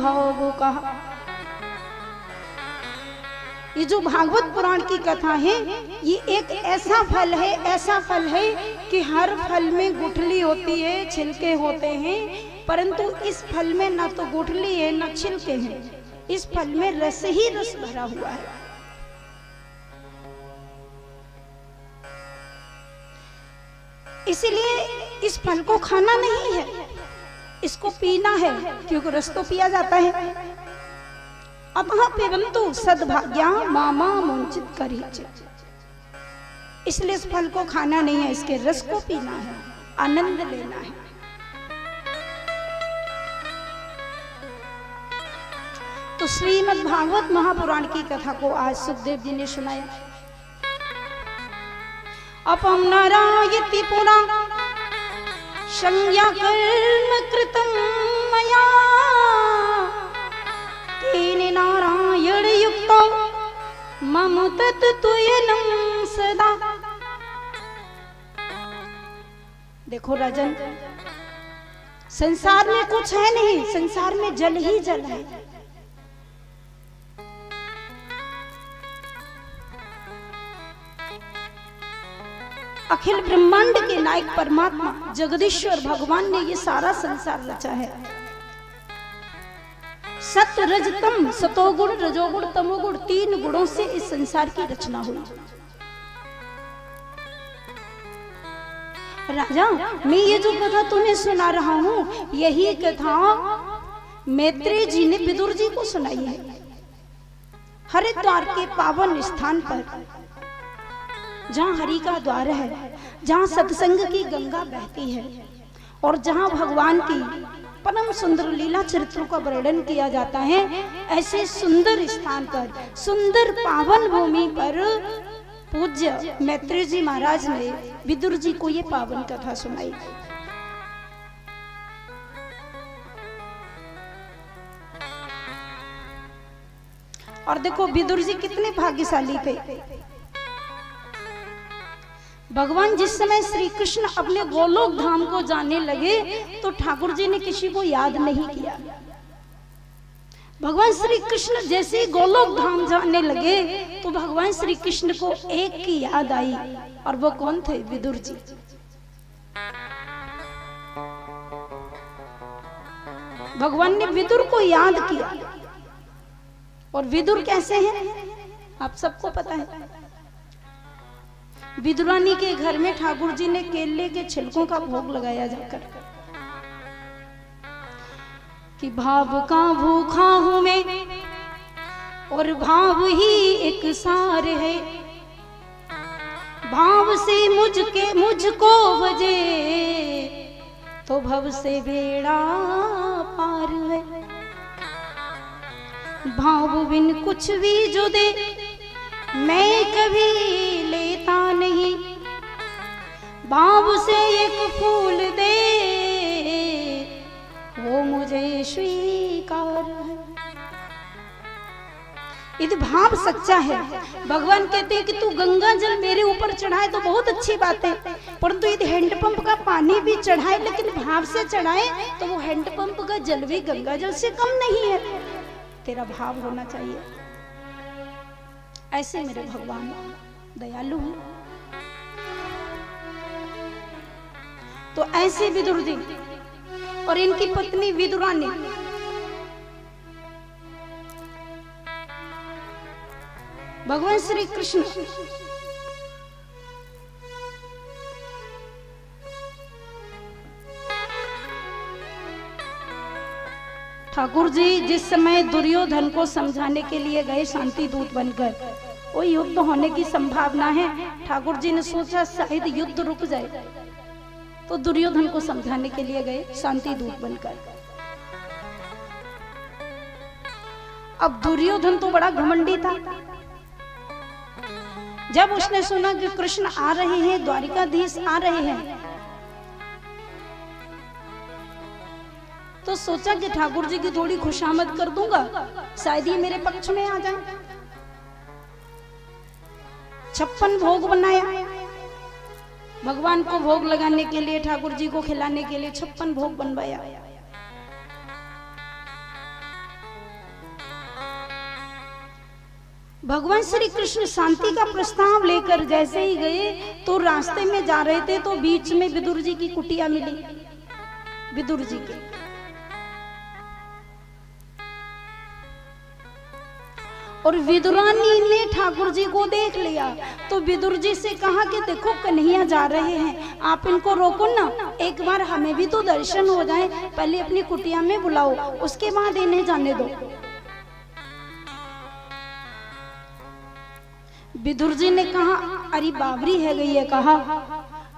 भाव कहा। ये जो भागवत पुराण की कथा है, ये एक ऐसा फल है, ऐसा फल है कि हर फल में गुठली होती है, छिलके होते हैं, परंतु इस फल में ना तो गुठली है ना छिलके हैं। इस फल में रस ही रस भरा हुआ है। इसीलिए इस फल को खाना नहीं है, इसको पीना है, क्योंकि रस तो पिया जाता है। अतः पिबन्तु सद्भाग्या मामा मुंचित करीचे। इसलिए इस फल को खाना नहीं है, इसके रस को पीना है, आनंद लेना है। तो श्रीमद् भागवत महापुराण की कथा को आज सुखदेव जी ने सुनाया। अपम नारायति पुरा संज्ञा कर्म कृतं मया तेन नारायण युक्तो मम तत्तुयनं सदा। देखो राजन, संसार में कुछ है नहीं, संसार में जल ही जल है। अखिल ब्रह्मांड के नायक परमात्मा जगदीश्वर भगवान ने ये सारा संसार रचा है। सत रज तम, सतोगुण रजोगुण तमोगुण, 3 गुणों से इस संसार की रचना हुई। राजा, मैं ये जो कथा तुम्हें सुना रहा हूं, यही कथा मैत्रेय जी ने विदुर जी को सुनाई है। हरिद्वार के पावन स्थान पर, जहाँ हरि का द्वार है, जहाँ सत्संग की गंगा बहती है और जहाँ भगवान की परम सुंदर लीला चरित्रों का वर्णन किया जाता है, ऐसे सुंदर स्थान पर, सुंदर पावन भूमि पर पूज्य मैत्रेय जी महाराज ने विदुर जी को ये पावन कथा सुनाई। और देखो विदुर जी कितने भाग्यशाली थे। भगवान जिस समय श्री कृष्ण अपने गोलोक धाम को जाने लगे तो ठाकुर जी ने किसी को याद नहीं किया। भगवान श्री कृष्ण जैसे ही गोलोक धाम जाने लगे तो भगवान श्री कृष्ण को एक की याद आई, और वो कौन थे? विदुर जी। भगवान ने विदुर को याद किया। और विदुर कैसे हैं आप सबको पता है। विदुरानी के घर में ठाकुर जी ने केले के छिलकों का भोग लगाया जाकर, कि भाव का भूखा हूं मैं और भाव ही एक सार है, भाव से मुझको बजे तो भव से बेड़ा पार है। भाव बिन कुछ भी जो दे मैं कभी लेता नहीं, भाव से एक फूल दे वो मुझे स्वीकार है। यदि भाव सच्चा है, भगवान कहते हैं कि तू गंगा जल मेरे ऊपर चढ़ाए तो बहुत अच्छी बात है, परंतु यदि हैंडपंप का पानी भी चढ़ाए लेकिन भाव से चढ़ाए तो वो हैंडपंप का जल भी गंगा जल से कम नहीं है। तेरा भाव होना चाहिए। ऐसे मेरे भगवान दयालु हैं। तो ऐसे विदुर जी और इनकी पत्नी विदुरानी भगवान श्री कृष्ण ठाकुर जी जिस समय दुर्योधन को समझाने के लिए गए शांति दूत बनकर, वो युद्ध होने की संभावना है, ठाकुर जी ने सोचा शायद युद्ध रुक जाए, तो दुर्योधन को समझाने के लिए गए शांति दूत बनकर। अब दुर्योधन तो बड़ा घमंडी था। जब उसने सुना कि कृष्ण आ रहे हैं, द्वारिकाधीश आ रहे हैं, तो सोचा कि ठाकुर जी की थोड़ी खुशामद कर दूंगा, शायद ये मेरे पक्ष में आ जाए। 56 भोग बनाया भगवान को भोग लगाने के लिए, ठाकुर जी को खिलाने के लिए 56 भोग बनवाया। भगवान श्री कृष्ण शांति का प्रस्ताव लेकर जैसे ही गए तो रास्ते में जा रहे थे तो बीच में विदुर जी की कुटिया मिली, विदुर जी की। और विदुरानी ने ठाकुर जी को देख लिया तो विदुर जी से कहा कि देखो कन्हैया जा रहे हैं, आप इनको रोको ना, एक बार हमें भी तो दर्शन हो जाए, पहले अपनी कुटिया में बुलाओ, उसके बाद इन्हें जाने दो। विदुर जी ने कहा अरे बाबरी है गई है, कहा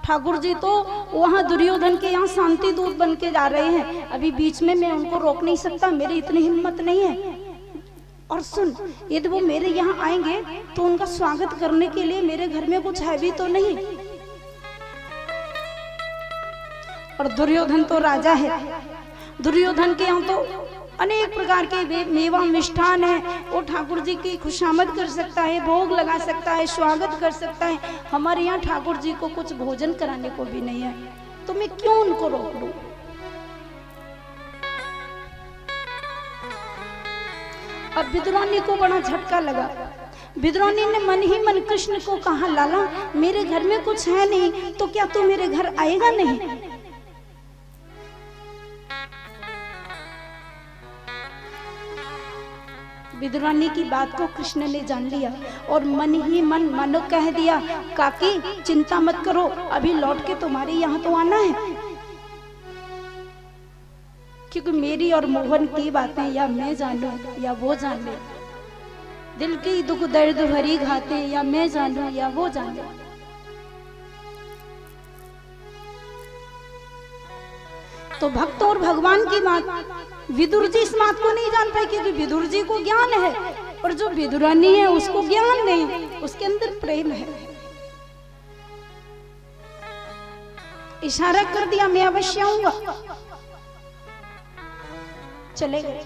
ठाकुर जी तो वहां दुर्योधन के यहाँ शांति दूत बन के जा रहे हैं, अभी बीच में मैं उनको रोक नहीं सकता, मेरी इतनी हिम्मत नहीं है। और सुन, यदि वो मेरे यहाँ आएंगे तो उनका स्वागत करने के लिए मेरे घर में कुछ है भी तो नहीं। और दुर्योधन तो राजा है, दुर्योधन के यहाँ तो अनेक प्रकार के मेवा मिष्ठान है, वो ठाकुर जी की खुशामद कर सकता है, भोग लगा सकता है, स्वागत कर सकता है। हमारे यहाँ ठाकुर जी को कुछ भोजन कराने को भी नहीं है, तो मैं क्यों उनको रोक लूं। अब विदुरानी को बड़ा झटका लगा। विदुरानी ने मन ही मन कृष्ण को कहा लाला मेरे घर में कुछ है नहीं, तो क्या तू मेरे घर आएगा नहीं। विदुरानी की बात को कृष्ण ने जान लिया और मन ही मन मानो कह दिया काकी चिंता मत करो, अभी लौट के तुम्हारे यहाँ तो आना है, क्योंकि मेरी और मोहन की बातें या मैं जानूं या वो जाने, दिल की दुख दर्द भरी घाते या मैं जानूं या वो जाने। तो भक्त और भगवान की बात विदुर जी इस बात को नहीं जान पाए, क्योंकि विदुर जी को ज्ञान है और जो विदुरानी है उसको ज्ञान नहीं, उसके अंदर प्रेम है। इशारा कर दिया मैं अवश्य आऊंगा, चले गए।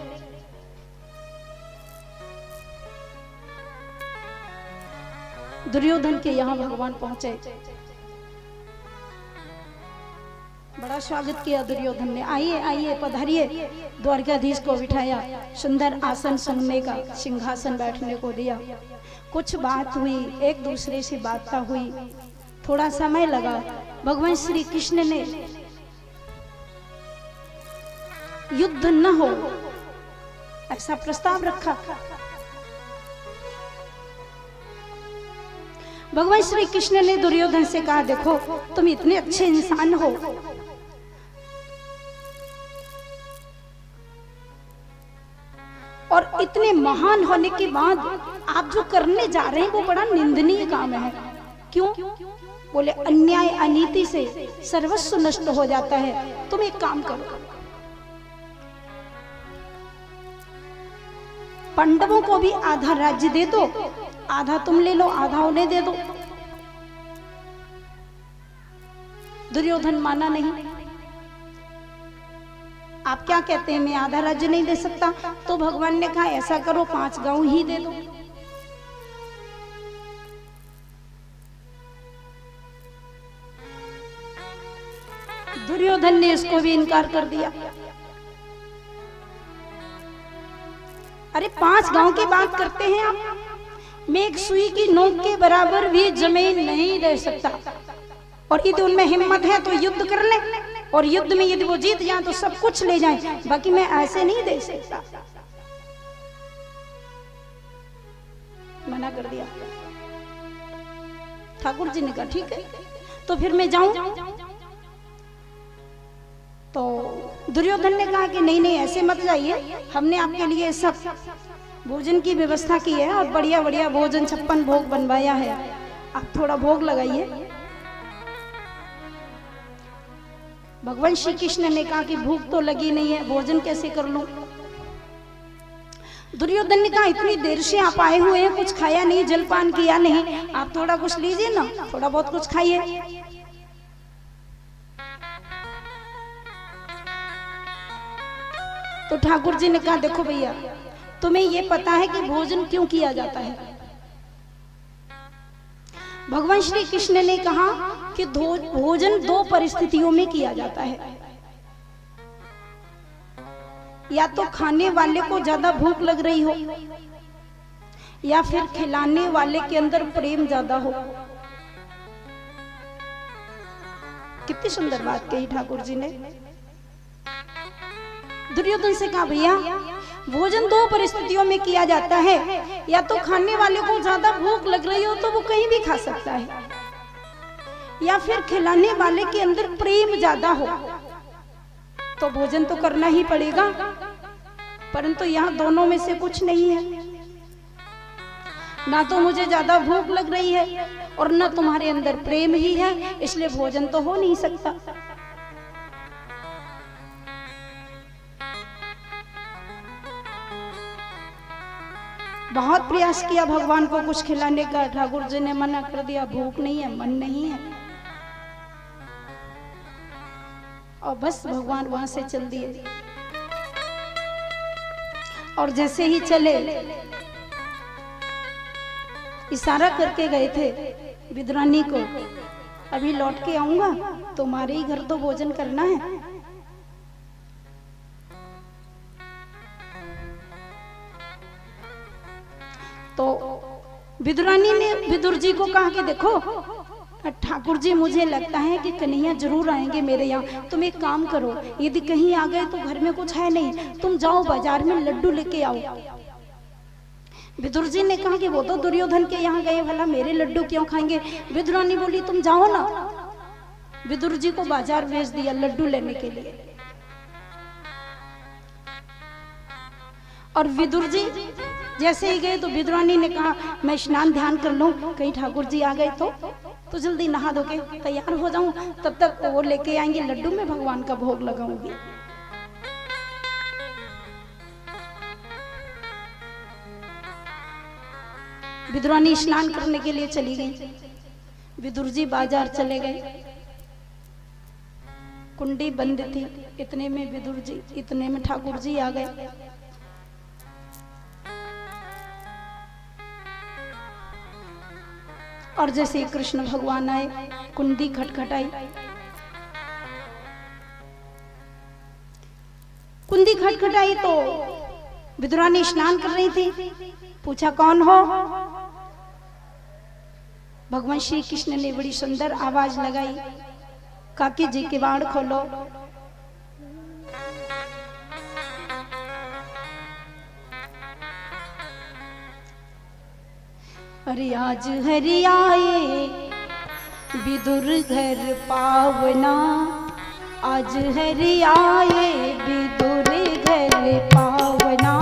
दुर्योधन के यहाँ भगवान पहुंचे, बड़ा स्वागत किया दुर्योधन ने, आइए आइए पधारिए। द्वारकाधीश को बिठाया, सुंदर आसन संगने का सिंहासन बैठने को दिया। कुछ बात हुई, एक दूसरे से बात हुई, थोड़ा समय लगा। भगवान श्री कृष्ण ने युद्ध न हो ऐसा प्रस्ताव रखा। भगवान श्री कृष्ण ने दुर्योधन से कहा देखो तुम इतने अच्छे इंसान हो, और इतने महान होने के बाद आप जो करने जा रहे हैं वो बड़ा निंदनीय काम है। क्यों? बोले अन्याय अनीति से सर्वस्व नष्ट हो जाता है। तुम एक काम करो, पांडवों को भी आधा राज्य दे दो, आधा तुम ले लो, आधा उन्हें दे दो। दुर्योधन माना नहीं। आप क्या कहते हैं मैं आधा राज्य नहीं दे सकता? तो भगवान ने कहा ऐसा करो 5 गांव ही दे दो। दुर्योधन ने इसको भी इनकार कर दिया। अरे 5 गांव की बात करते हैं आप, मैं एक सुई की नोक के बराबर भी जमीन नहीं दे सकता, और यदि उनमें हिम्मत है तो युद्ध कर ले, और युद्ध में यदि वो जीत जाए तो सब कुछ ले जाएं, बाकी मैं ऐसे नहीं दे सकता। मना कर दिया। ठाकुर जी ने कहा ठीक है तो फिर मैं जाऊं। तो दुर्योधन ने कहा कि नहीं नहीं ऐसे मत जाइए, हमने आपके लिए सब भोजन की व्यवस्था की है और बढ़िया बढ़िया भोजन 56 भोग बनवाया है, आप थोड़ा भोग लगाइए। भगवान श्री कृष्ण ने कहा कि भूख तो लगी नहीं है, भोजन कैसे कर लूं। दुर्योधन ने कहा इतनी देर से आप आए हुए हैं, कुछ खाया नहीं, जलपान किया नहीं, आप थोड़ा कुछ लीजिए ना, थोड़ा बहुत कुछ खाइए। तो ठाकुर जी ने कहा देखो भैया तुम्हें ये पता है कि भोजन क्यों किया जाता है? भगवान श्री कृष्ण ने कहा कि भोजन 2 परिस्थितियों में किया जाता है, या तो खाने वाले को ज्यादा भूख लग रही हो, या फिर खिलाने वाले के अंदर प्रेम ज्यादा हो। कितनी सुंदर बात कही ठाकुर जी ने। दुर्योधन से कहा भैया भोजन दो परिस्थितियों में किया जाता है, या तो खाने वाले को ज्यादा भूख लग रही हो तो वो कहीं भी खा सकता है, या फिर खिलाने वाले के अंदर प्रेम ज्यादा हो तो भोजन तो करना ही पड़ेगा। परंतु यहाँ दोनों में से कुछ नहीं है, ना तो मुझे ज्यादा भूख लग रही है और ना तुम्हारे अंदर प्रेम ही है, इसलिए भोजन तो हो नहीं सकता। बहुत प्रयास किया भगवान को कुछ खिलाने का, ठाकुर जी ने मना कर दिया, भूख नहीं है, मन नहीं है, और बस भगवान वहां से चल दिए। और जैसे ही चले इशारा करके गए थे विदुरानी को, अभी लौट के आऊंगा, तुम्हारे ही घर तो भोजन करना है। तो विदुरानी ने विदुर जी को कहा कि देखो ठाकुर जी, मुझे लगता है कि कन्हैया जरूर आएंगे मेरे यहाँ, तुम एक काम करो, यदि कहीं आ गए तो घर में कुछ है नहीं, तुम जाओ बाजार में लड्डू लेके आओ। विदुर जी ने कहा कि वो तो दुर्योधन के यहाँ गए, भला मेरे लड्डू क्यों खाएंगे। विदुरानी बोली तुम जाओ ना। विदुर जी को बाजार भेज दिया लड्डू लेने के लिए। और विदुर जी जैसे ही गए तो विदुरानी ने कहा मैं स्नान ध्यान कर लूं, कहीं ठाकुर जी आ गए तो जल्दी नहा धो के तैयार हो जाऊं, तब तक वो लेके आएंगे लड्डू, में भगवान का भोग लगाऊंगी। विदुरानी स्नान करने के लिए चली गई। विदुर जी बाजार चले गए, कुंडी बंद थी, इतने में विदुर जी, इतने में ठाकुर जी आ गए। और जैसे ही कृष्ण भगवान आए, कुंडी खटखटाई, कुंडी खटखटाई तो विदुरानी स्नान कर रही थी। पूछा कौन हो? भगवान श्री कृष्ण ने बड़ी सुंदर आवाज लगाई, काकी जी किवाड़ खोलो। अरे आज हरि आए विदुर घर पावना, आज हरि आए विदुर घर पावना,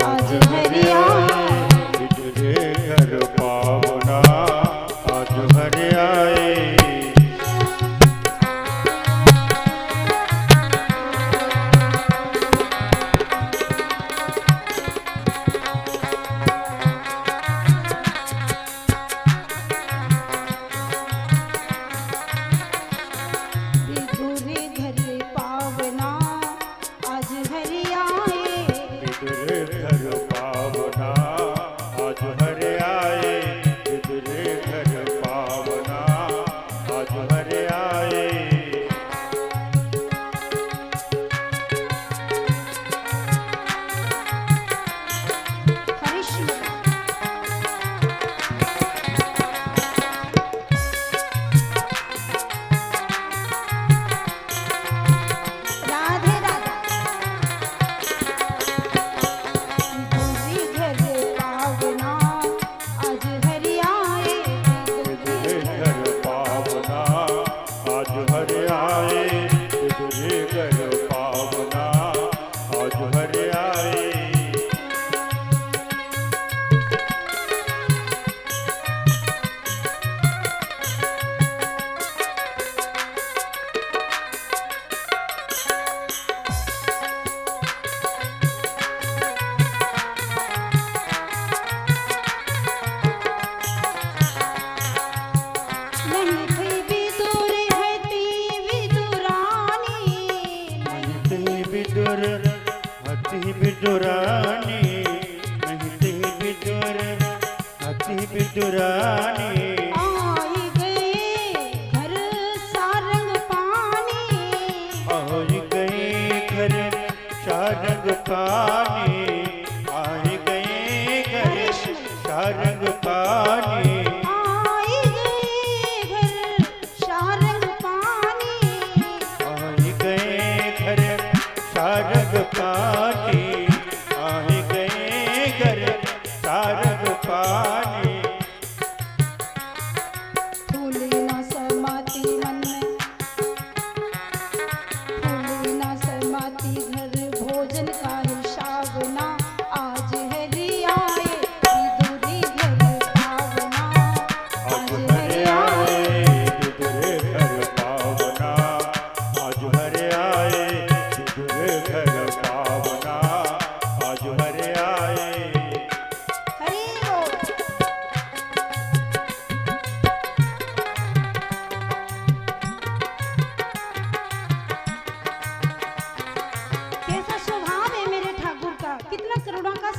आज हरि आए विदुर घर पावना, आज हरि आए। विदुरानी महती विदुर हती विदुरानी, आई गए घर सारंग पानी, आई गए घर सारंग पानी, आई गए घर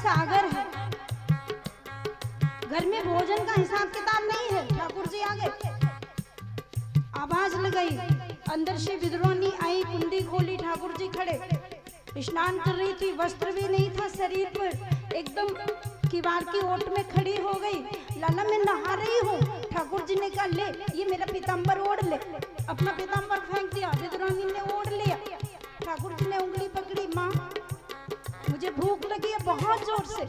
सागर है, घर में भोजन का हिसाब किताब नहीं है। ठाकुर जी आ गए, आवाज लगाई, अंदर से विद्रोही आई, कुंडी खोली, ठाकुर जी खड़े, स्नान कर रही थी, वस्त्र भी नहीं था शरीर पर, एकदम किवाड़ की ओट में खड़ी हो गई। लाला मैं नहा रही हूँ। ठाकुर जी ने कहा ले ये मेरा पीताम्बर ओढ़ ले, अपना पीताम्बर फेंक दिया, विद्रोही ने ओढ़ लिया। ठाकुर जी ने उंगली पकड़ी, माँ मुझे भूख लगी है बहुत जोर से।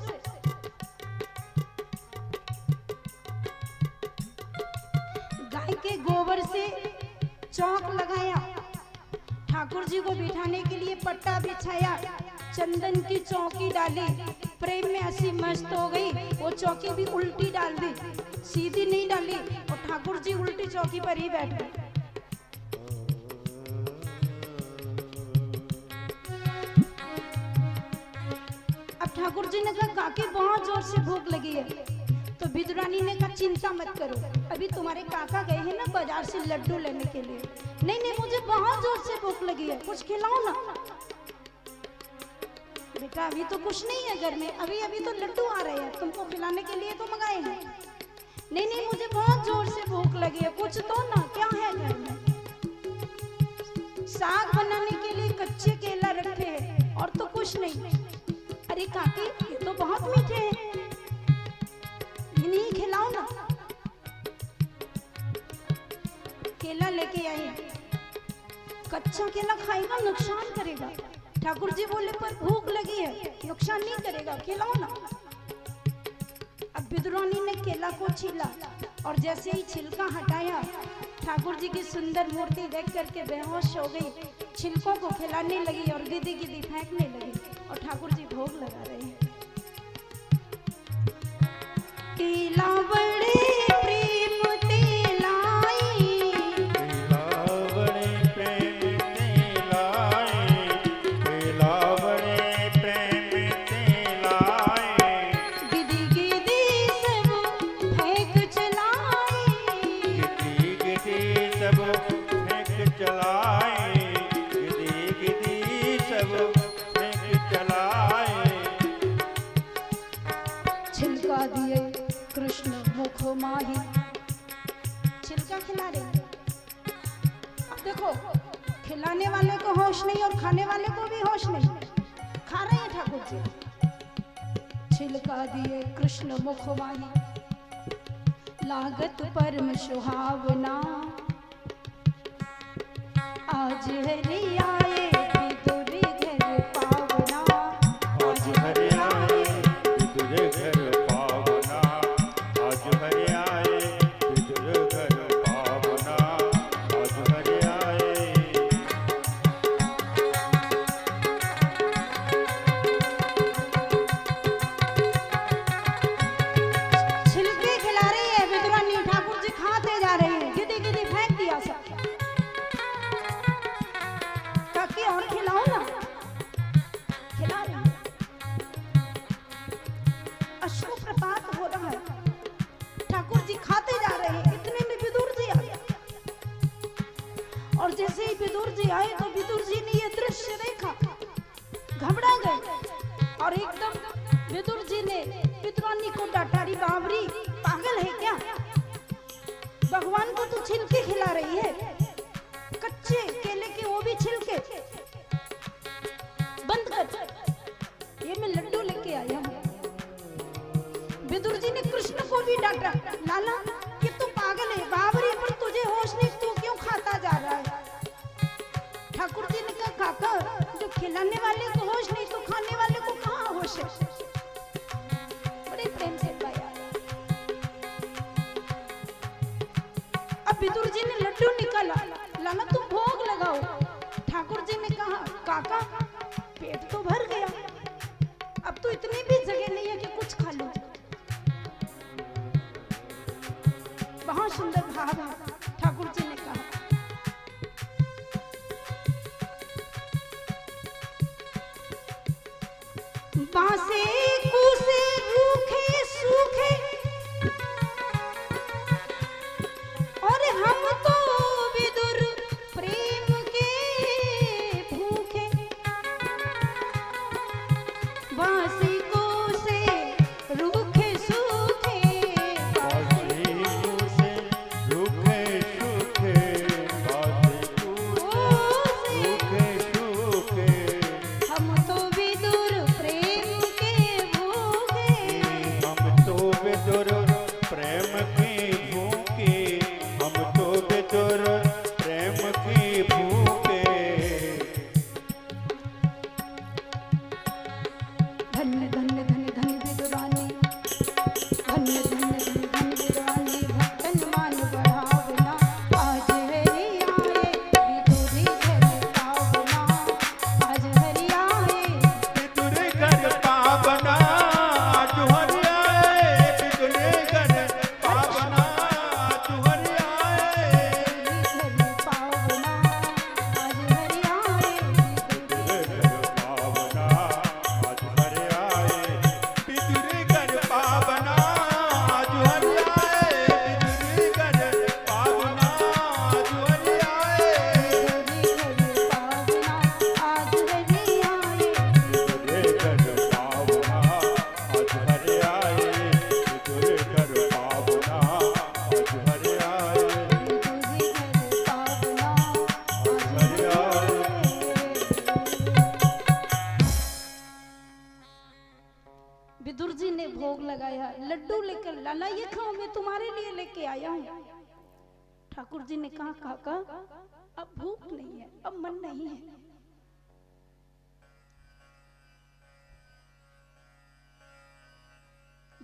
गाय के गोबर से चौक लगाया, ठाकुर जी को बिठाने के लिए पट्टा बिछाया, चंदन की चौकी डाली, प्रेम में ऐसी मस्त हो गई वो चौकी भी उल्टी डाल दी, सीधी नहीं डाली, और ठाकुर जी उल्टी चौकी पर ही बैठ गए। अब ठाकुर जी ने कहा काकी बहुत जोर से भूख लगी है, तो विद्रानी ने कहा चिंता मत करो, अभी तुम्हारे काका गए हैं ना बाजार से लड्डू लेने के लिए। नहीं नहीं मुझे बहुत जोर से भूख लगी है, कुछ खिलाओ ना। बेटा अभी तो कुछ नहीं है घर में, अभी अभी तो लड्डू आ रहे हैं, तुमको खिलाने के लिए तो मंगाए हैं। नहीं नहीं मुझे बहुत जोर से भूख लगी है, कुछ तो ना, क्या है घर में? साग बनाने के लिए कच्चे केला रखे हैं और तो कुछ नहीं। अरे काकी ये तो बहुत मीठे हैं, इन्हीं खिलाओ ना। केला लेके आई, कच्चा केला खाएगा नुकसान करेगा। ठाकुर जी बोले पर भूख लगी है, नुकसान नहीं करेगा, खिलाओ ना। अब विद्रोही ने केला को छीला और जैसे ही छिलका हटाया, ठाकुर जी की सुंदर मूर्ति देख करके बेहोश हो गई, छिलकों को खिलाने लगी और गिदी गिदी फेंकने लगी, और ठाकुर जी भोग लगा रहे हैं। केला बड़े प्रेम ते लाई, केला बड़े प्रेम ते लाए, केला बड़े प्रेम ते लाए, गिदी गिदी सब फेंक चलाए, गिदी गिदी सब फेंक चलाए, गिदी गिदी सब फेंक चलाए। छिलका दिए कृष्ण मुख माही, छिलका खिला रहे। अब देखो खिलाने वाले को होश नहीं और खाने वाले को भी होश नहीं, खा रहे हैं ठाकुर जी। छिलका दिए कृष्ण मुख माही, लागत परम सुहावना, आज हरि आए विदुर घर पावना, आज हरे आए विदुर घर पावना, आज हरे आए विदुर घर पावना, आज हरे आए। छिलके खिला रही है विद्वानी, ठाकुर जी खाते जा रहे हैं, गिदी गिदी फेंक दिया सब। काकी और खिलाओ ना, खिला रही है। अश्रुप्रपात हो रहा है, ठाकुर जी खाते जा रहे हैं, इतने में विदुर जी आ गए। और जैसे ही विदुर जी आए तो विदुर जी ने ये दृश्य देखा, घबरा गए और एकदम विदुर जी ने विद्वानी को डांटा, री बावरी पागल है क्या, भगवान को तू छिलके खिला रही है, कच्चे केले के वो भी छिलके, बंद कर, ये मैं लड्डू लेके आया हूँ। विदुर जी ने कृष्ण को भी डांटा, लाला ये तू पागल है, बावरी पर तुझे होश नहीं, तू क्यों खाता जा रहा है? ठाकुर जी ने कहा काका जो खिलाने वाले को होश नहीं तो खाने वाले को कहाँ होश है? बड़े प्रेम से पाया। अब विदुर जी ने लड्डू निकाला, लाला तुम भोग लगाओ। ठाकुर जी ने कहा काका पेट तो भर गया, अब तो इतनी भी जगह नहीं है कि कुछ खा लो। बहुत सुंदर भाव है। ठाकुर जी ने कहा बासे कूसे रूखे सूखे और हम तो विदुर प्रेम के भूखे, बासे कूसे विदुर जी ने भोग लगाया, लड्डू लेकर, लाला ये खाओ, मैं तुम्हारे लिए लेके आया हूं। ठाकुर जी ने कहा काका अब भूख नहीं है, अब मन नहीं है।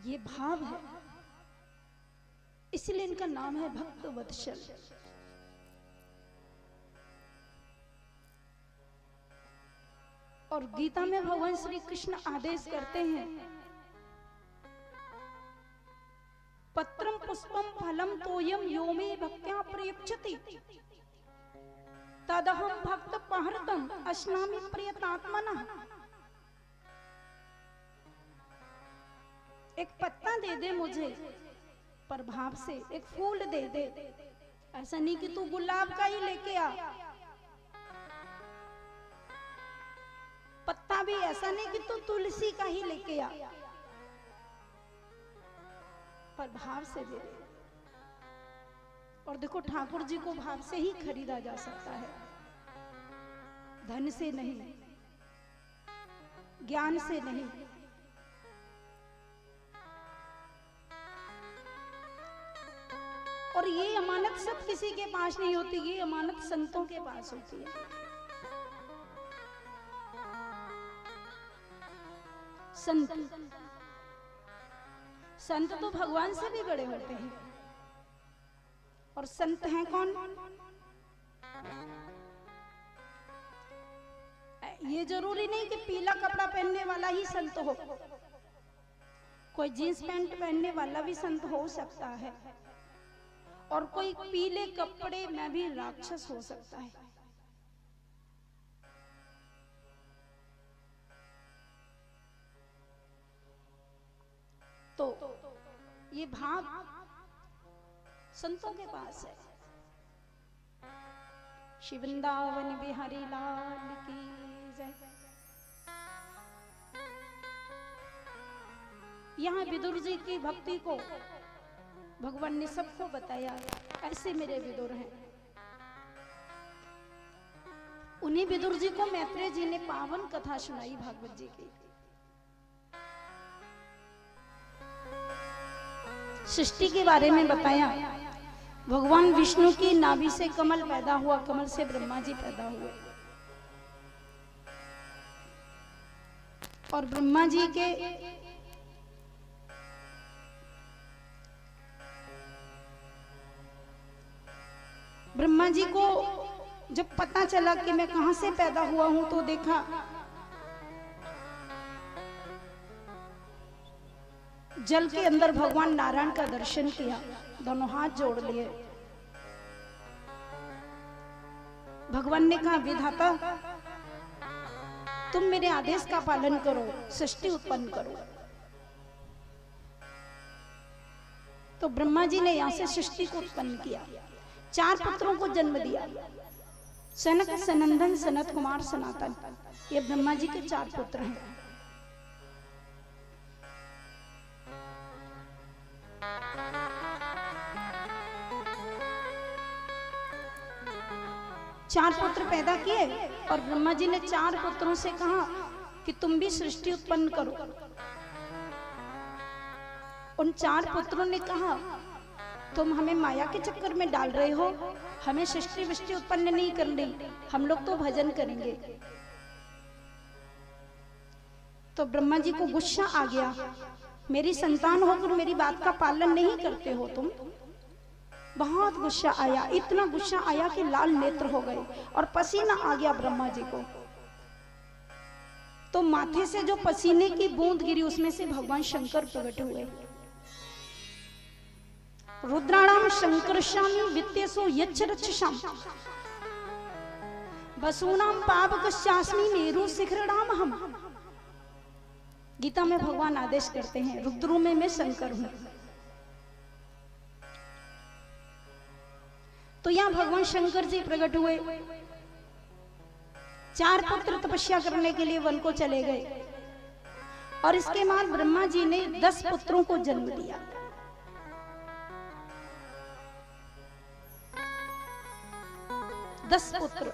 ये भाव है, इसलिए इनका नाम है भक्त वत्सल। और गीता में भगवान श्री कृष्ण आदेश करते हैं, पत्रम पुष्पम फलम तोयम यो मे भक्त्या प्रयुज्यते तदहम भक्त पहरतम अश्नामि प्रियतात्मनः। एक पत्ता दे दे मुझे पर भाव से, एक फूल दे दे, ऐसा नहीं कि तू गुलाब का ही लेके आ, पत्ता भी ऐसा नहीं कि तू तुलसी का ही लेके आ, पर भाव से दे दे। और देखो ठाकुर जी को भाव से ही खरीदा जा सकता है, धन से नहीं, ज्ञान से नहीं। और ये अमानत सब किसी के पास नहीं होती, ये अमानत संतों के पास होती है। संत, संत तो भगवान से भी बड़े होते हैं। और संत हैं कौन? ये जरूरी नहीं कि पीला कपड़ा पहनने वाला ही संत हो, कोई जींस पैंट पहनने वाला भी संत हो सकता है, और कोई पीले कपड़े में भी राक्षस हो सकता है। तो ये भाव संतों के पास है। श्री वृंदावन बिहारी लाल की जय। यहाँ विदुर जी की भक्ति को भगवान ने सबको बताया, ऐसे मेरे विदुर हैं। उन्हीं विदुर जी को मैत्रेय जी ने पावन कथा सुनाई भागवत जी की। सृष्टि के बारे में बताया, भगवान विष्णु की नाभि से कमल पैदा हुआ, कमल से ब्रह्मा जी पैदा हुए, और ब्रह्मा जी के को जब पता चला कि मैं कहां से पैदा हुआ हूं, तो देखा जल के अंदर भगवान नारायण का दर्शन किया, दोनों हाथ जोड़ लिए। भगवान ने कहा विधाता तुम मेरे आदेश का पालन करो, सृष्टि उत्पन्न करो। तो ब्रह्मा जी ने यहां से सृष्टि को उत्पन्न किया, 4 पुत्रों को जन्म दिया, सनक, सनंदन, सनत कुमार, सनातन। ये ब्रह्मा जी के 4 पुत्र हैं। चार पुत्र पैदा किए, और ब्रह्मा जी ने 4 पुत्रों से कहा कि तुम भी सृष्टि उत्पन्न करो। उन 4 पुत्रों ने कहा तुम हमें माया के चक्कर में डाल रहे हो, हमें सृष्टि वृष्टि उत्पन्न नहीं करनी, हम लोग तो भजन करेंगे। तो ब्रह्मा जी को गुस्सा आ गया, मेरी संतान होकर मेरी बात का पालन नहीं करते हो तुम। बहुत गुस्सा आया, इतना गुस्सा आया कि लाल नेत्र हो गए और पसीना आ गया ब्रह्मा जी को। तो माथे से जो पसीने की बूंद गिरी, उसमें से भगवान शंकर प्रकट हुए। रुद्राणाम शंकरशामी वित्तेषु यच्छ रक्षसाम वसूनाम पावकश्चास्मि मेरु शिखरणाम हम। गीता में भगवान आदेश करते हैं, रुद्रों में मैं शंकर हूं। तो यहां भगवान शंकर जी प्रकट हुए। 4 पुत्र तपस्या करने के लिए वन को चले गए, और इसके बाद ब्रह्मा जी ने 10 पुत्रों को जन्म दिया। दस पुत्र।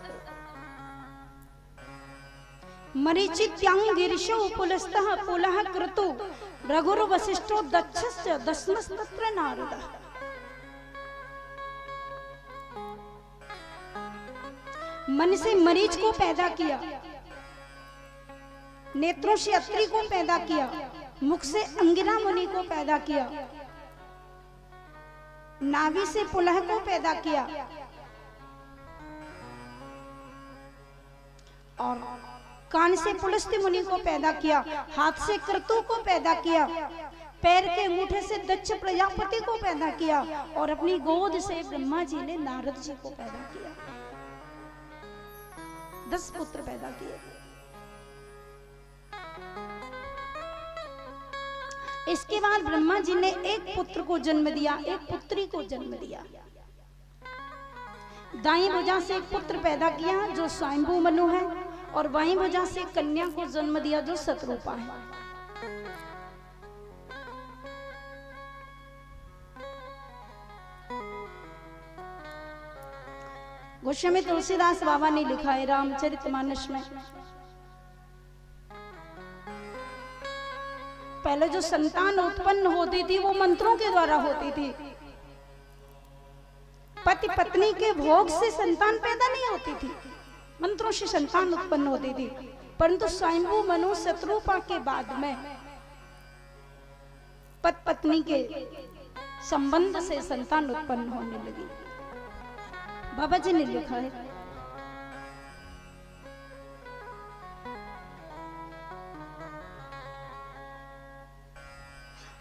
मरीचित्यांगिरिशो पुलस्तः पुलः क्रतु रघुर वसिष्ठो दक्षस्य दशमस्तत्र नारदः। मन से मरीच को पैदा किया, नेत्रों से अत्रि को पैदा किया, मुख से अंगिरा मुनि को पैदा किया, नाभि से पुलह को पैदा किया और कान से पुलस्त्य मुनि को पैदा किया, हाथ से क्रतु को पैदा किया, पैर के अंगूठे से दक्ष प्रजापति को पैदा किया और अपनी गोद से ब्रह्मा जी ने नारद जी को पैदा किया। 10 पुत्र पैदा किए। इसके बाद ब्रह्मा जी ने एक पुत्र को जन्म दिया, एक पुत्री को जन्म दिया। दाईं भुजा से एक पुत्र पैदा किया जो स्वयंभू मनु है और बाईं भुजा से कन्या को जन्म दिया जो शतरूपा है। गोस्वामी तुलसीदास बाबा ने लिखा है रामचरितमानस में, पहले जो संतान उत्पन्न होती थी वो मंत्रों के द्वारा होती थी। पति पत्नी के भोग से संतान पैदा नहीं होती थी, मंत्रों से संतान उत्पन्न होती थी। परंतु स्वयंभू मनु शतरूपा के बाद में पति पत्नी के संबंध से संतान उत्पन्न होने लगी। बाबा जी ने लिखा है,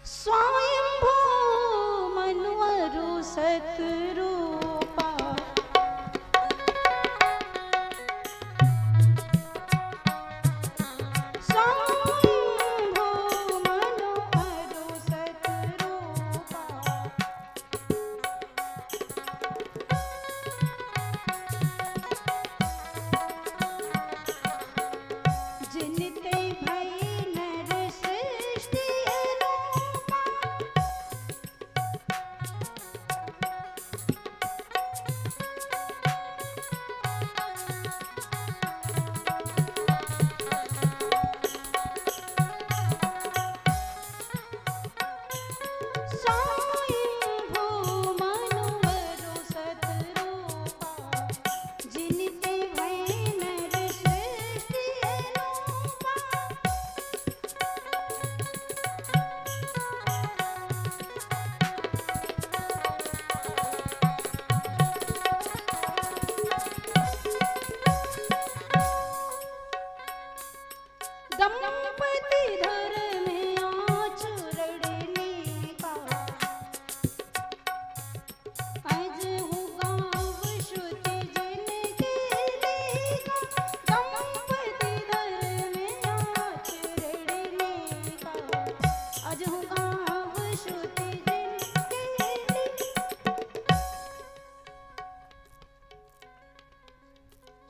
स्वयंभू मनु शतरूपा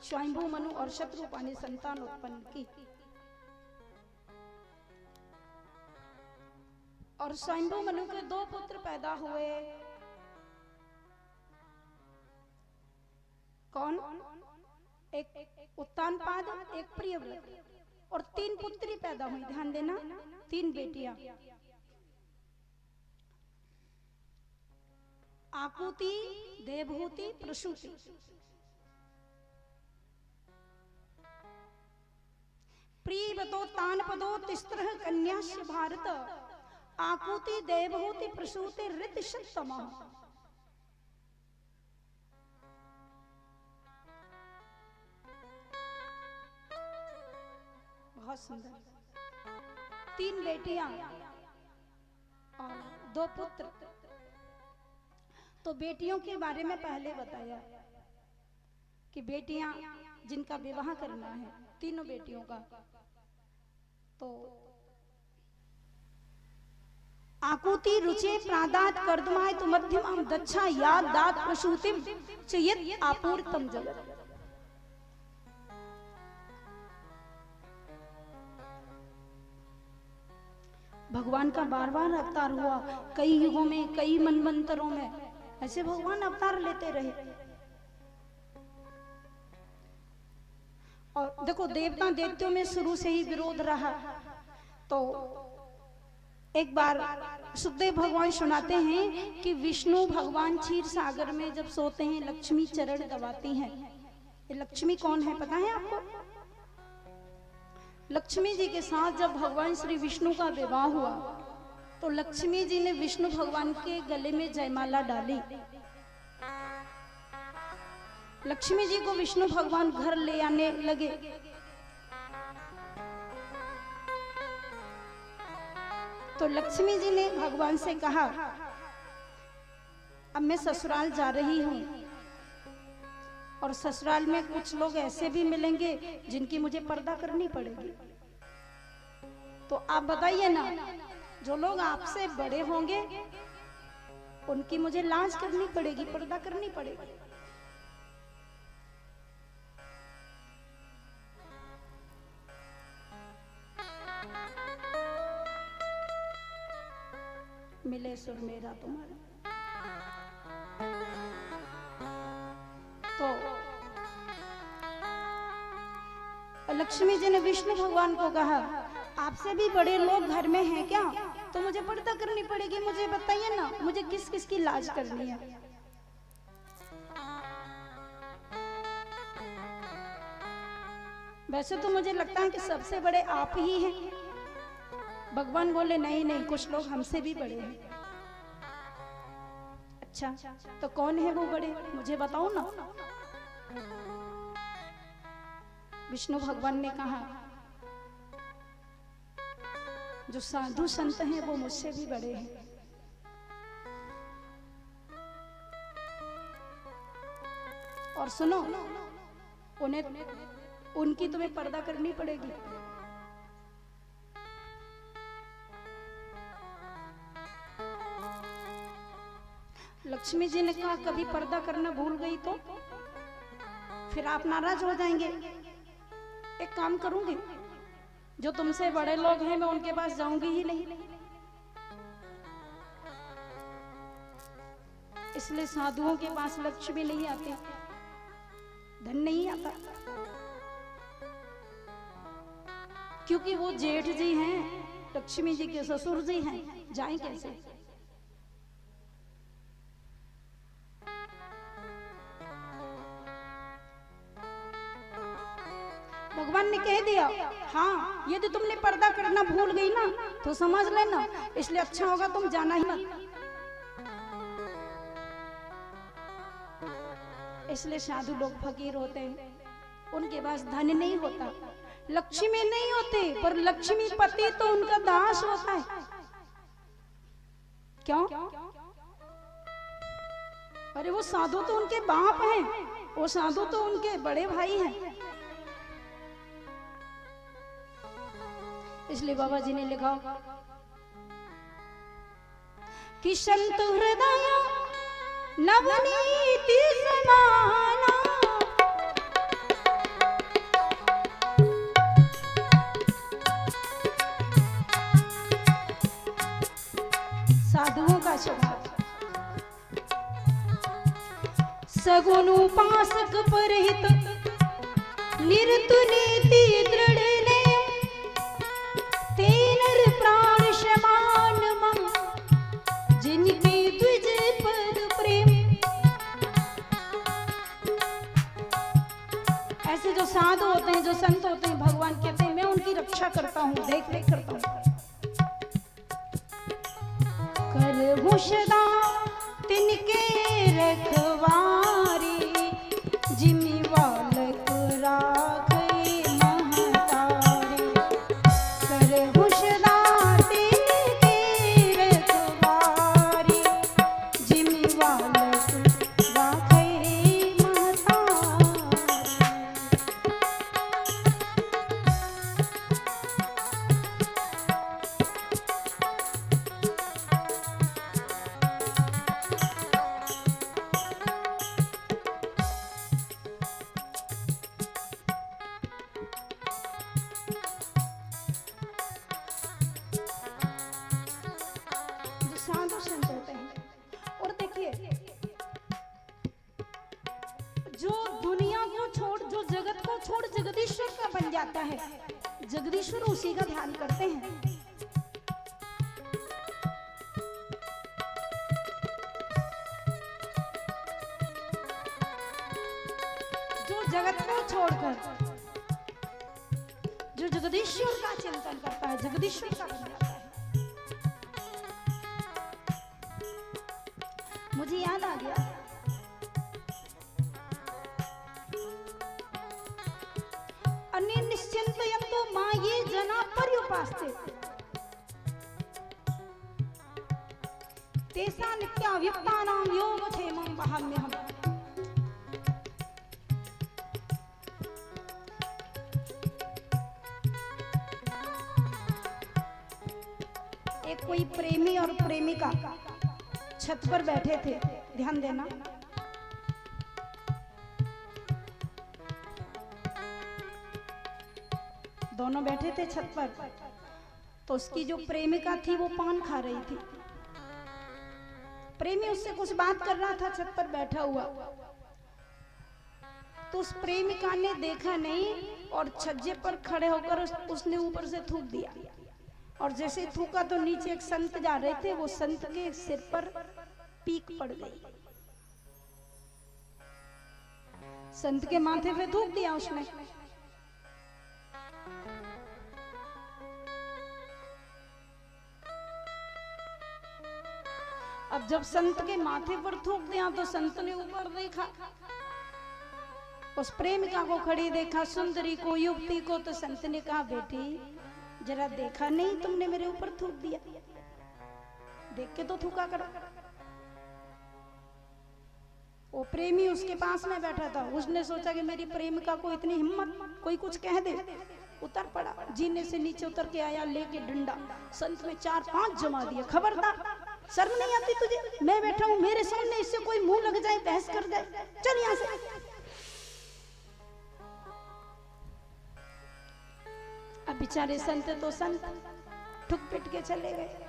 स्वयंभू मनु और शतरूपा ने संतान उत्पन्न की और स्वयंभू मनु के 2 पुत्र पैदा हुए। कौन? एक उत्तानपाद, एक प्रियव्रत और 3 पुत्री पैदा हुई। ध्यान देना, 3 बेटियां, आकुति, देवहूति, प्रसूति। प्रियव्रतो तानपदो तिस्रः कन्यास्य भारत, आकुति, देवहूति, प्रसूति, ऋतशतमः। बहुत सुंदर। 3 बेटियां और 2 पुत्र। तो बेटियों के बारे में पहले बताया कि बेटियां जिनका विवाह करना है, तीनों बेटियों का, तो आकुति रुचे प्रादात कर्दमाय तो मध्यम दक्षा याद दात प्रसूतिम चयत आपूर्तम जगत। भगवान का बार-बार अवतार हुआ, कई युगों में, कई मनवंतरों में ऐसे भगवान अवतार लेते रहे। और देखो देवता दैत्यों में शुरू से ही विरोध रहा। तो एक बार सुखदेव भगवान सुनाते हैं कि विष्णु भगवान क्षीर सागर में जब सोते हैं लक्ष्मी चरण दबाती हैं। ये लक्ष्मी कौन है पता है आपको? लक्ष्मी जी के साथ जब भगवान श्री विष्णु का विवाह हुआ तो लक्ष्मी जी ने विष्णु भगवान के गले में जयमाला डाली। लक्ष्मी जी को विष्णु भगवान घर ले आने लगे। तो लक्ष्मी जी ने भगवान से कहा, अब मैं ससुराल जा रही हूं और ससुराल में कुछ लोग ऐसे भी मिलेंगे जिनकी मुझे पर्दा करनी पड़ेगी। तो आप बताइए ना, जो लोग आपसे बड़े होंगे उनकी मुझे लाज करनी पड़ेगी, पर्दा करनी पड़ेगी। मिले सुर मेरा तुम्हारा। तो लक्ष्मी जी ने विष्णु भगवान को कहा, आपसे भी बड़े लोग घर में हैं क्या? तो मुझे पर्दा करनी पड़ेगी, मुझे बताइए ना, मुझे किस किस की लाज करनी है। वैसे तो मुझे लगता है कि सबसे बड़े आप ही हैं। भगवान बोले, नहीं नहीं, कुछ लोग हमसे भी बड़े हैं। अच्छा, तो कौन है वो बड़े, मुझे बताओ ना। विष्णु भगवान ने कहा, जो साधु संत हैं वो मुझसे भी बड़े हैं। और सुनो, उनकी तुम्हें पर्दा करनी पड़ेगी। लक्ष्मी जी ने कहा, कभी पर्दा करना भूल गई तो फिर आप नाराज हो जाएंगे। एक काम करूंगी, जो तुमसे बड़े लोग हैं मैं उनके पास जाऊंगी ही नहीं। इसलिए साधुओं के पास लक्ष्मी नहीं आती, धन नहीं आता, क्योंकि वो जेठ जी हैं, लक्ष्मी जी के ससुर जी हैं, जाएं कैसे? भगवान ने कह दिया, हाँ यदि तुमने पर्दा करना भूल गई ना तो समझ लेना, इसलिए अच्छा होगा तुम जाना ही मत। इसलिए साधु लोग फकीर होते हैं, उनके पास धन नहीं होता, लक्ष्मी नहीं होते, पर लक्ष्मी पति तो उनका दास होता है। क्यों? अरे वो साधु तो उनके बाप हैं, वो साधु तो उनके बड़े भाई हैं। इसलिए बाबा जी ने लिखा कि संत हृदय नवनीति समाना, साधुओं का स्वभाव सगुण उपासक परहित निर्तु नीति दृढ़ प्राण समान मम जिनके द्विज पद प्रेम। ऐसे जो साधु होते हैं, जो संत होते हैं, भगवान कहते हैं मैं उनकी रक्षा करता हूँ, देख रेख करता हूँ। करहूं सदा तिनके रखवारी, जिमि बालक राखे महतारी। करहूं सदा तिनके रखवारी, जिमि बालक राखे महतारी। छोड़, जो जगत को छोड़ जगदीश्वर का बन जाता है, जगदीश्वर उसी का ध्यान करते हैं। जो जगत को छोड़कर जो जगदीश्वर का चिंतन करता है, जगदीश्वर का बन जाता है। मुझे याद आ गया, अन्य निश्चिंतयन्तो मां ये जना पर्युपास्ते तेषां नित्याव्युक्तानां योगक्षेमं वहाम्यहम्। एक कोई प्रेमी और प्रेमिका छत पर बैठे थे, ध्यान देना। दोनों बैठे थे छत पर, तो उसकी जो प्रेमिका थी वो पान खा रही थी। प्रेमी उससे कुछ बात कर रहा था छत पर बैठा हुआ, तो उस प्रेमिका ने देखा नहीं और छज्जे पर खड़े होकर उसने ऊपर से थूक दिया। और जैसे थूका तो नीचे एक संत जा रहे थे, वो संत के सिर पर पीक पड़ गई। संत के माथे पे थूक दिया उसने। अब जब संत के माथे पर थूक दिया तो संत ने ऊपर देखा, उस प्रेमिका को खड़ी देखा, सुंदरी को, युवती को। तो संत ने कहा, बेटी जरा देखा नहीं तुमने मेरे ऊपर थूक दिया, देख के तो थूका करो। वो प्रेमी उसके पास में बैठा था, उसने सोचा कि मेरी प्रेमिका को इतनी हिम्मत, कोई कुछ कह दे। उतर पड़ा, जीने से नीचे उतर के आया लेके डंडा, संत में 4-5 जमा दिए। खबरदार, शर्म नहीं आती तुझे? मैं बैठा हूं, मेरे सामने इससे कोई मुंह लग जाए, बहस कर जाए, चल यहां से। अब बेचारे संत तो संत ठुक पिट के चले गए।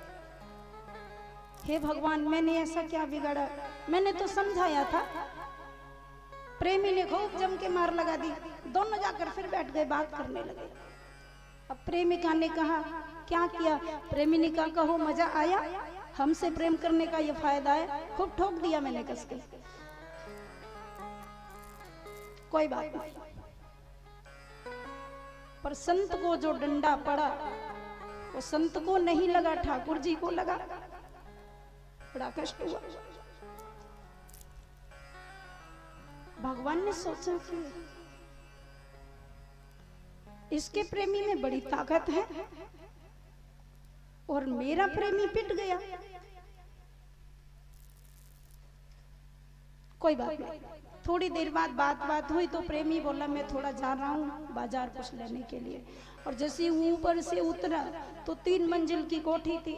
हे भगवान, मैंने ऐसा क्या बिगाड़ा? मैंने तो समझाया था। प्रेमी ने खूब जम के मार लगा दी। दोनों जाकर फिर बैठ गए, बात करने लगे। अब प्रेमिका ने कहा, क्या किया? प्रेमी ने कहा, कहो मजा आया? हमसे प्रेम करने का ये फायदा है। खूब ठोक दिया मैंने कस के। कोई बात नहीं, पर संत को जो डंडा पड़ा वो संत को नहीं लगा, ठाकुर जी को लगा। बड़ा कष्ट हुआ। भगवान ने सोचा कि इसके प्रेमी में बड़ी ताकत है और मेरा प्रेमी पिट गया। कोई बात नहीं। थोड़ी देर बाद बात हुई तो प्रेमी बोला, मैं थोड़ा जा रहा हूँ बाजार कुछ लेने के लिए। और जैसे ऊपर से उतरा तो 3 मंजिल की कोठी थी।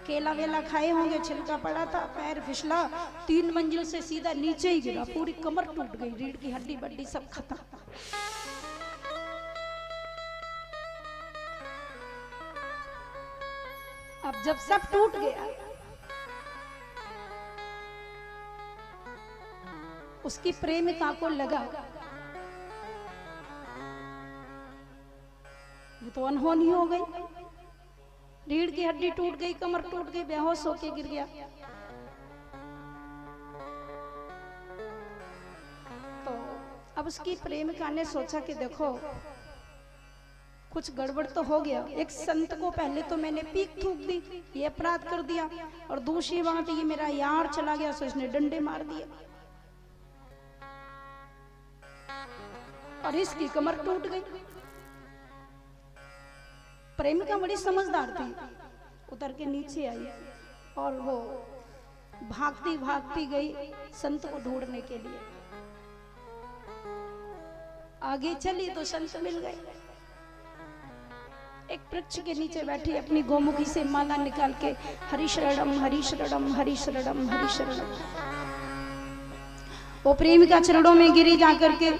केला वेला खाए होंगे, छिलका पड़ा था, पैर फिसला, 3 मंजिल से सीधा नीचे ही गिरा। पूरी कमर टूट गई, रीढ़ की हड्डी बड्डी सब खत्म। अब जब सब टूट गया, उसकी प्रेमिका को लगा ये तो अनहोनी हो गई। रीढ़ की हड्डी टूट गई, कमर टूट गई, बेहोश होके गिर गया। तो अब उसकी प्रेमिका ने सोचा कि देखो कुछ गड़बड़ तो हो गया। एक संत को पहले तो मैंने पीक थूक दी, ये अपराध कर दिया, और दूसरी बात ये मेरा यार चला गया, सो इसने डंडे मार दिए और इसकी कमर टूट गई। प्रेमिका बड़ी समझदार थी, उतर के नीचे आई और वो भागती भागती गई संत को ढूंढने के लिए। आगे चली तो संत मिल गए। एक वृक्ष के नीचे बैठी अपनी गोमुखी से माला निकाल के हरि शरणम हरि शरणम हरि शरणम हरि शरणम, वो प्रेमिका चरणों में गिरी जाकर के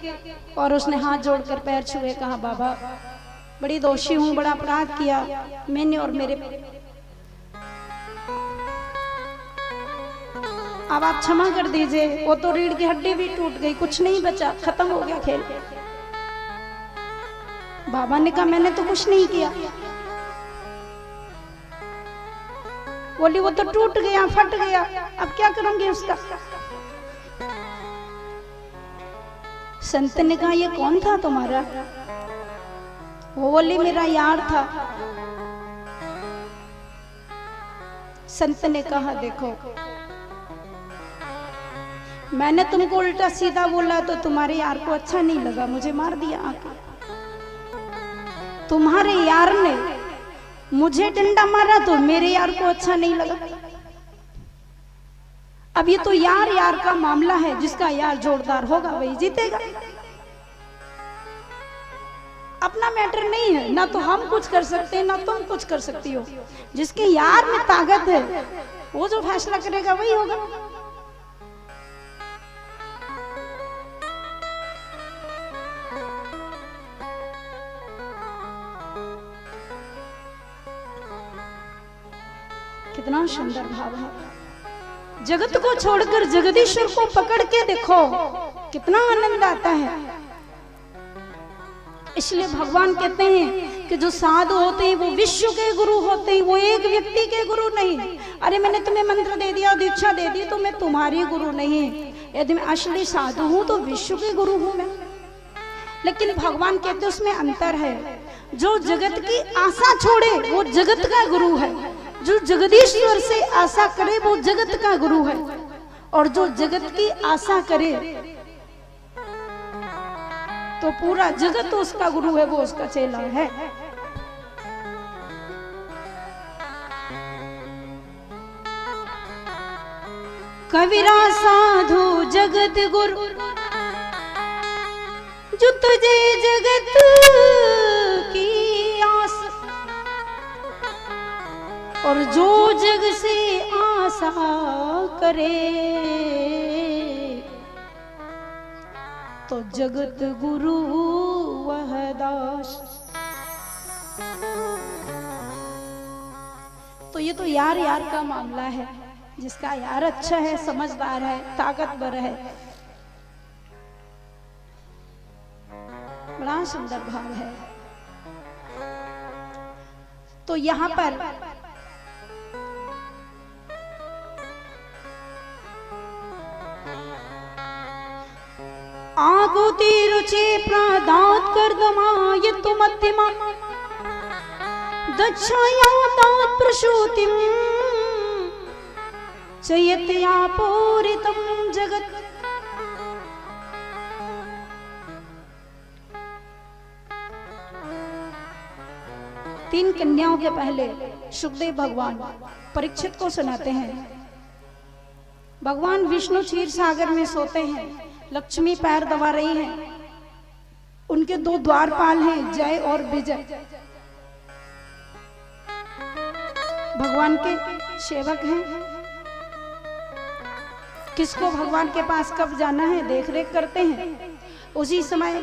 और उसने हाथ जोड़कर पैर छुए, कहा बाबा बड़ी दोषी हूँ, बड़ा अपराध किया मैंने और मेरे अब आप क्षमा कर दीजिए, वो तो रीढ़ की हड्डी भी टूट गई, कुछ नहीं बचा, खत्म हो गया खेल। बाबा ने कहा मैंने तो कुछ नहीं किया। बोली वो तो टूट गया, फट गया, अब क्या करूंगी उसका। संत ने कहा ये कौन था तुम्हारा? वो बोली मेरा यार था। संत ने कहा देखो, मैंने तुमको उल्टा सीधा बोला तो तुम्हारे यार को अच्छा नहीं लगा, मुझे मार दिया आके। तुम्हारे यार ने मुझे डंडा मारा तो मेरे यार को अच्छा नहीं लगा। अब ये तो यार यार का मामला है, जिसका यार जोरदार होगा वही जीतेगा। अपना मैटर नहीं है, ना तो हम कुछ कर सकते हैं ना तुम कुछ कर सकती हो। जिसके यार में ताकत है वो जो फैसला करेगा वही होगा। कितना सुंदर भाव है। जगत को छोड़कर जगदीश्वर को पकड़ के देखो, कितना आनंद आता है। इसलिए भगवान कहते हैं कि जो साधु होते हैं वो विश्व के गुरु होते हैं, वो एक व्यक्ति के गुरु नहीं। अरे मैंने तुम्हें मंत्र दे दिया, दीक्षा दे दी, तो मैं तुम्हारी गुरु नहीं। यदि मैं असली साधु हूं तो विश्व के गुरु हूं मैं। लेकिन भगवान कहते हैं उसमें अंतर है। जो जगत की आशा छोड़े वो जगत का गुरु है, जो जगदीश्वर से आशा करे वो जगत का गुरु है, और जो जगत की आशा करे तो पूरा जगत उसका गुरु है, वो उसका चेला है। कबीरा साधु जगत गुरु, जो तुझे जगत की आस, और जो जग से आशा करे तो जगत गुरु वह दास। तो ये तो यार यार का मामला है। जिसका यार अच्छा है, समझदार है, ताकतवर है, बड़ा सुंदर भाव है। तो यहां पर आगुति रुचि प्रादात कर्दमा ये तो मध्यमा दक्षाया दात प्रसूतिम चयत्या पूरितम जगत। तीन कन्याओं के पहले सुखदेव भगवान परीक्षित को सुनाते हैं। भगवान विष्णु क्षीर सागर में सोते हैं, लक्ष्मी पैर दबा रही हैं, उनके दो द्वारपाल हैं, जय और विजय, भगवान के सेवक हैं। किसको भगवान के पास कब जाना है देख रेख करते हैं। उसी समय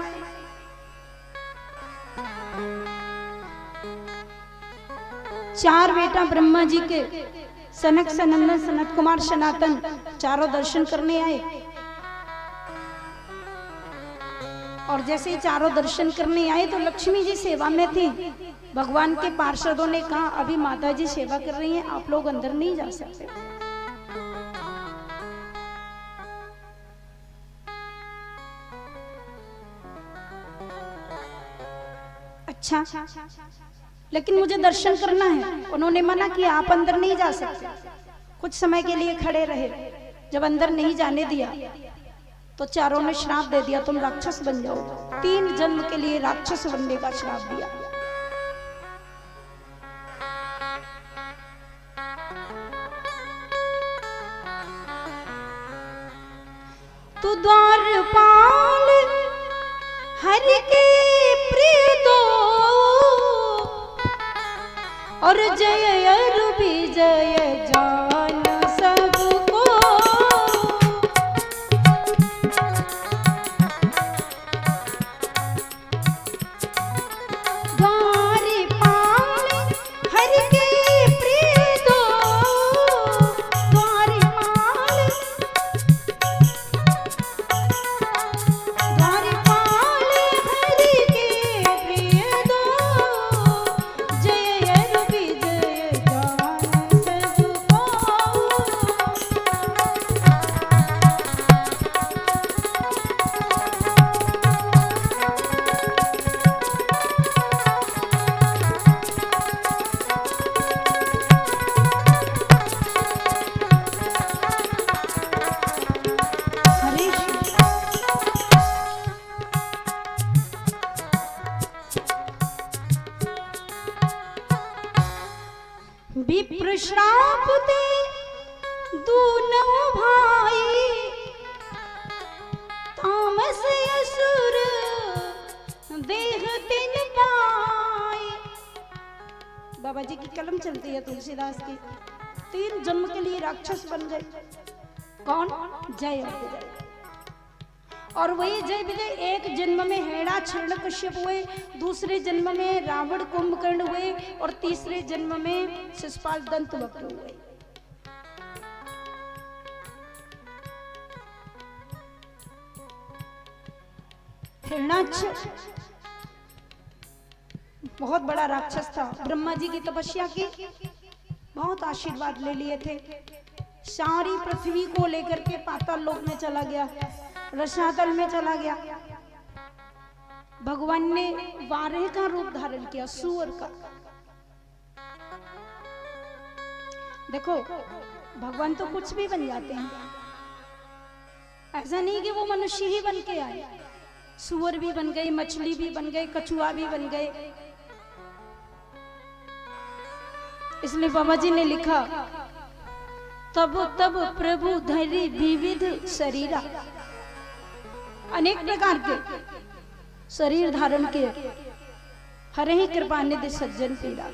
चार बेटा ब्रह्मा जी के, सनक सनंदन सनत कुमार सनातन, चारों दर्शन करने आए। और जैसे ही चारों दर्शन करने आए तो लक्ष्मी जी सेवा में थी। भगवान के पार्षदों ने कहा अभी माता जी सेवा कर रही हैं, आप लोग अंदर नहीं जा सकते। अच्छा, लेकिन मुझे दर्शन करना है। उन्होंने मना किया, आप अंदर नहीं जा सकते। कुछ समय के लिए खड़े रहे। जब अंदर नहीं जाने दिया तो चारों ने श्राप दे दिया, तुम राक्षस बन जाओ। 3 जन्म के लिए राक्षस बनने का श्राप दिया। तू द्वारपाल हरि के प्रिय दो, और जय अरु विजय जान सबको। द्वारपाल हरि के प्रिय दो, द्वारपाल विप्र श्राप दे दूनों भाई, तामस असुर देह तिन पाए। बाबा जी की कलम चलती है तुलसीदास की। 3 जन्म के लिए राक्षस बन गए। कौन? जय और विजय। और वही जय विजय एक जन्म में हेड़ा हिरण्यकश्यप हुए, दूसरे जन्म में रावण कुंभकर्ण हुए, और तीसरे जन्म में शिशुपाल दंतवक्र हुए। हिरण्याक्ष बहुत बड़ा राक्षस था। ब्रह्मा जी की तपस्या की, बहुत आशीर्वाद ले लिए थे। सारी पृथ्वी को लेकर के पाताल लोक में चला गया, रसातल में चला गया। भगवान ने वारे का रूप धारण किया, सूअर का। देखो भगवान तो कुछ भी बन जाते हैं, ऐसा नहीं कि वो मनुष्य ही बन के आए। सूअर भी बन गए, मछली भी बन गए, कछुआ भी बन गए। इसलिए बाबा जी ने लिखा, तब तब प्रभु धरि विविध शरीरा, अनेक प्रकार के शरीर धारण किए, हरे ही कृपा निधि सज्जन पीरा।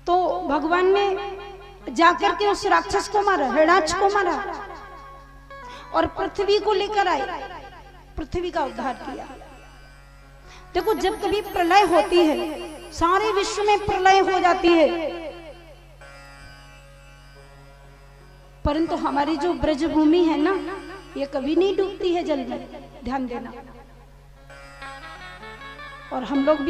तो भगवान ने जाकर के उस राक्षस को मारा, हिरण्याक्ष को मारा, और पृथ्वी को लेकर आए, पृथ्वी का उद्धार किया। देखो जब कभी प्रलय होती है, सारे विश्व में प्रलय हो जाती है, परंतु हमारी जो ब्रजभूमि है ना, ये कभी नहीं डूबती है जल में, ध्यान देना। और हम लोग भी